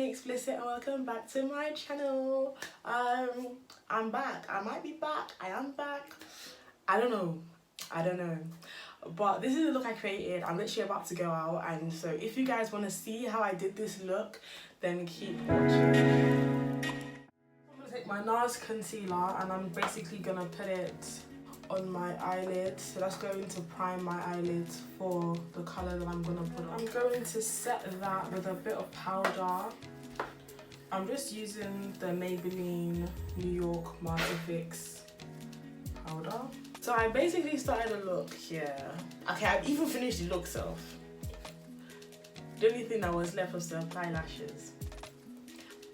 Tiffany Explicit and welcome back to my channel. I'm back. I might be back. I am back. I don't know. But this is the look I created. I'm literally about to go out, and so if you guys want to see how I did this look, then keep watching. I'm gonna take my NARS concealer and I'm basically gonna put it on my eyelids. So that's going to prime my eyelids for the colour that I'm going to put on. I'm going to set that with a bit of powder. I'm just using the Maybelline New York Master Fix powder. So I basically started a look here. Okay, I've even finished the look self. The only thing that was left was to apply lashes.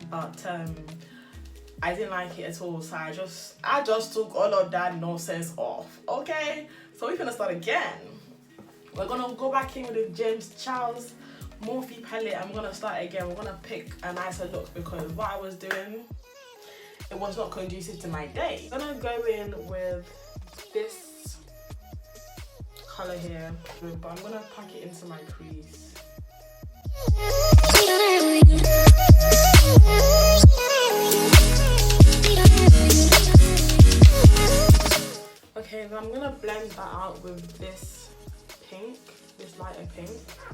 But I didn't like it at all, so I just took all of that nonsense off. Okay, so we're gonna start again. We're gonna go back in with the James Charles Morphe palette. I'm gonna start again. We're gonna pick a nicer look because what I was doing, it was not conducive to my day. I'm gonna go in with this color here, but I'm gonna pack it into my crease. Okay, then I'm gonna blend that out with this pink, this lighter pink.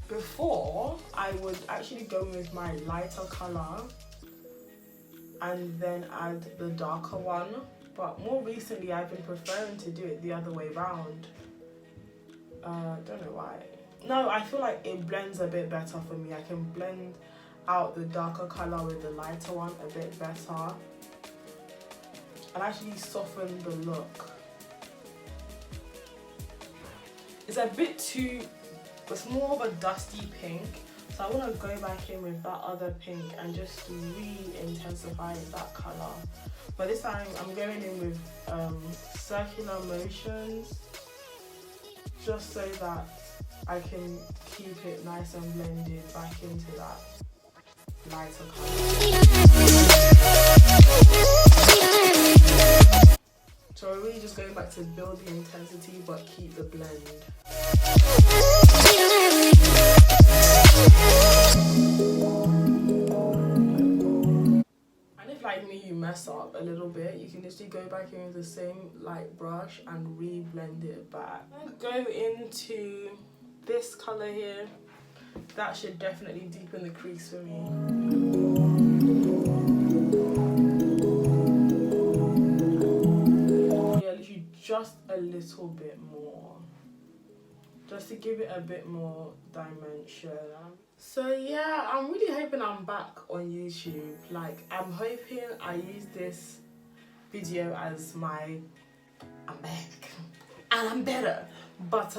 Before, I would actually go with my lighter color and then add the darker one. But more recently, I've been preferring to do it the other way around. Don't know why. No, I feel like it blends a bit better for me. I can blend out the darker color with the lighter one a bit better and actually soften the look. It's a bit too, it's more of a dusty pink, so I want to go back in with that other pink and just re-intensify that color. But this time I'm going in with circular motions, just so that I can keep it nice and blended back into that lighter color. So we're really just going back to build the intensity but keep the blend. And if like me you mess up a little bit, you can literally go back in with the same light brush and re-blend it back. I'm going to go into this color here. That should definitely deepen the crease for me. Just a little bit more, just to give it a bit more dimension. So yeah, I'm really hoping I'm back on YouTube. Like, I'm hoping I use this video as my I'm back and I'm better. But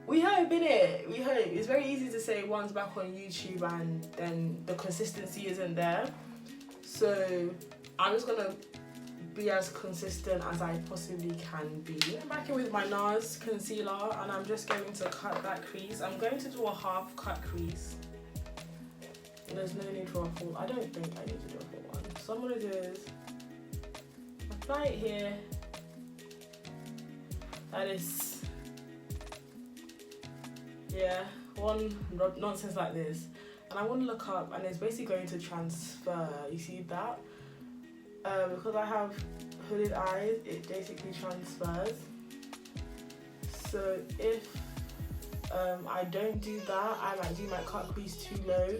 we hope, innit? We hope. It's very easy to say one's back on YouTube and then the consistency isn't there. So I'm just gonna be as consistent as I possibly can be. I'm back in with my NARS concealer and I'm just going to cut that crease. I'm going to do a half cut crease. There's no need for a full. I don't think I need to do a full one. So I'm going to do is apply it here. That is, yeah, one nonsense like this. And I want to look up and it's basically going to transfer. You see that? Because I have hooded eyes, it basically transfers. So if I don't do that, I might do my cut crease too low,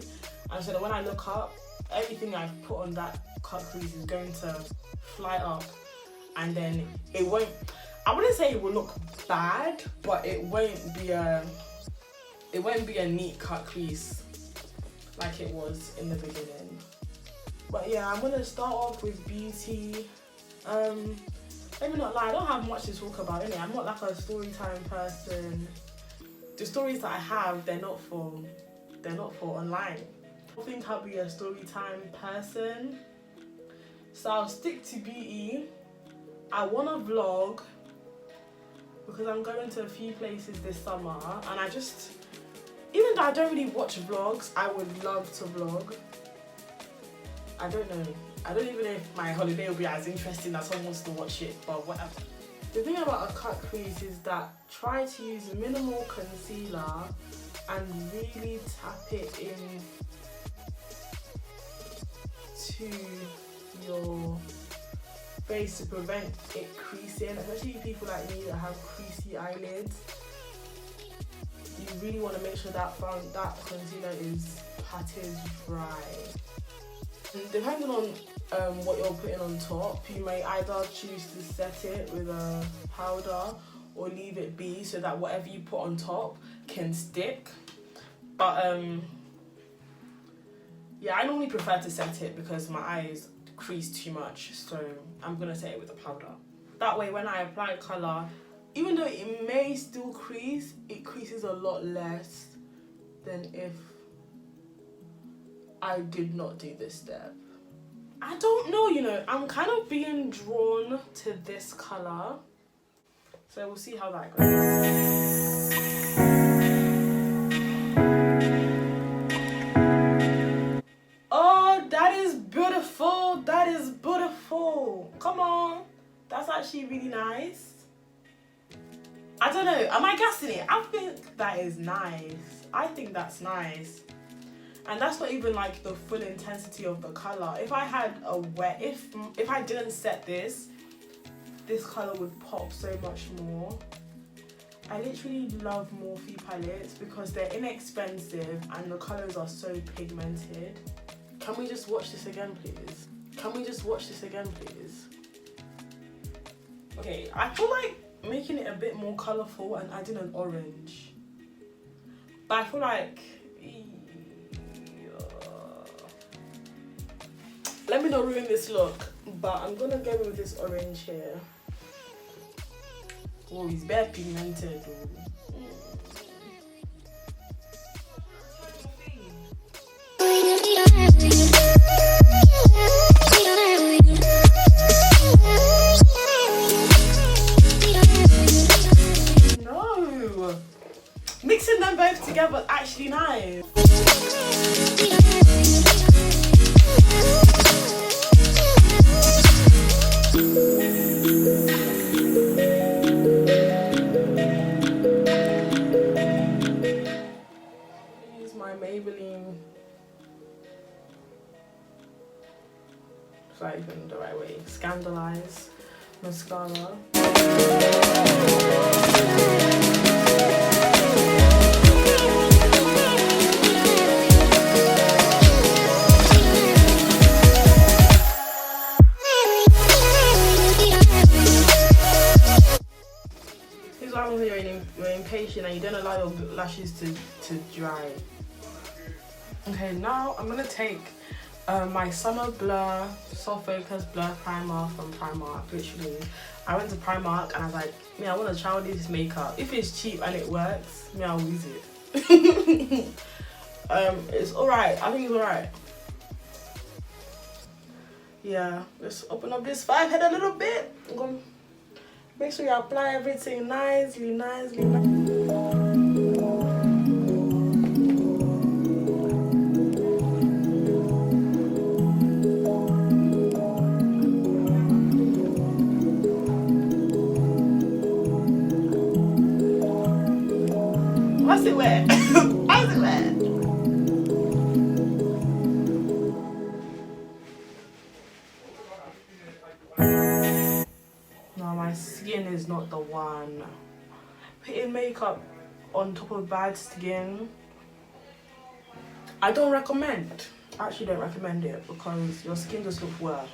and so that when I look up, everything I've put on that cut crease is going to fly up, and then it won't, I wouldn't say it will look bad, but it won't be a neat cut crease like it was in the beginning. But yeah, I'm gonna start off with beauty. Let me not lie, I don't have much to talk about, innit? I'm not like a story time person. The stories that I have, they're not for online. I think I'll be a story time person. So I'll stick to beauty. I wanna vlog because I'm going to a few places this summer, and even though I don't really watch vlogs, I would love to vlog. I don't know. I don't even know if my holiday will be as interesting as someone wants to watch it, but whatever. The thing about a cut crease is that try to use minimal concealer and really tap it in to your face to prevent it creasing, especially people like me that have creasy eyelids. You really want to make sure that concealer is patted dry. And depending on what you're putting on top, you may either choose to set it with a powder or leave it be so that whatever you put on top can stick. But yeah, I normally prefer to set it because my eyes crease too much, so I'm gonna set it with a powder. That way when I apply colour, even though it may still crease, it creases a lot less than if I did not do this step. I don't know, you know, I'm kind of being drawn to this colour, so we'll see how that goes. Oh, that is beautiful, that is beautiful. Come on, that's actually really nice. I don't know, am I guessing it? I think that is nice. I think that's nice. And that's not even like the full intensity of the colour. If I had a wet, if I didn't set this colour would pop so much more. I literally love Morphe palettes because they're inexpensive and the colours are so pigmented. Can we just watch this again, please? Can we just watch this again, please? Okay, I feel like making it a bit more colourful and adding an orange. But I feel like... let me not ruin this look, but I'm gonna go with this orange here. Oh, he's bare pigmented. No, mixing them both together is actually nice. Not even the right way. Scandalize mascara. Here's what happens when you're impatient and you don't allow your lashes to dry. Okay, now I'm gonna take my Summer Blur Soft Focus Blur Primer from Primark. Literally, I went to Primark and I was like, I want to try this makeup. If it's cheap and it works, I'll use it. It's alright. I think it's alright. Yeah, let's open up this 5 head a little bit. I'm gonna make sure you apply everything nicely. Why's it wet? Why is it wet? No, my skin is not the one. Putting makeup on top of bad skin, I don't recommend. I actually don't recommend it because your skin just looks worse.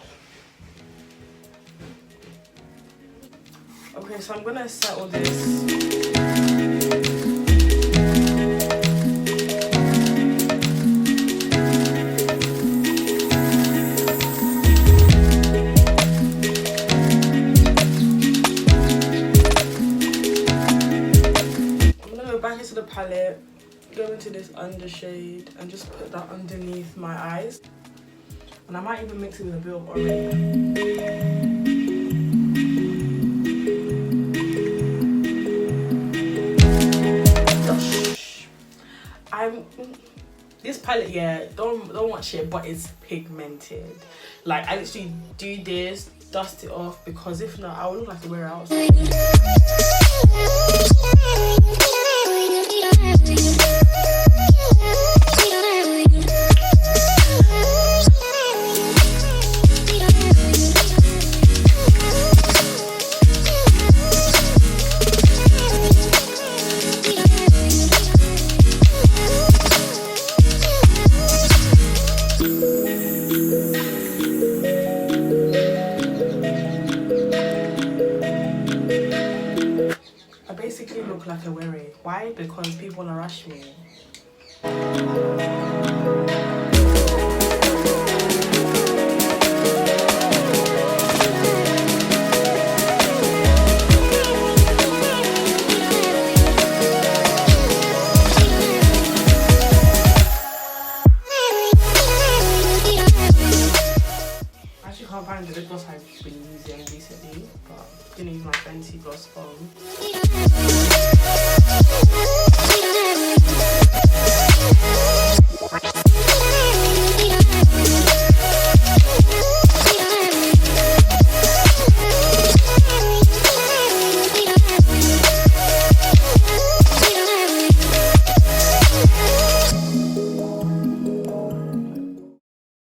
Okay, so I'm gonna settle this. The palette, go into this undershade and just put that underneath my eyes, and I might even mix it with a bit of orange. This palette, yeah, don't watch it, but it's pigmented. Like, I literally do this, dust it off, because if not, I will look like I wear it outside. Why? Because people wanna rush me. I actually can't find the lip gloss I've been using recently, but I'm gonna use my fancy gloss foam.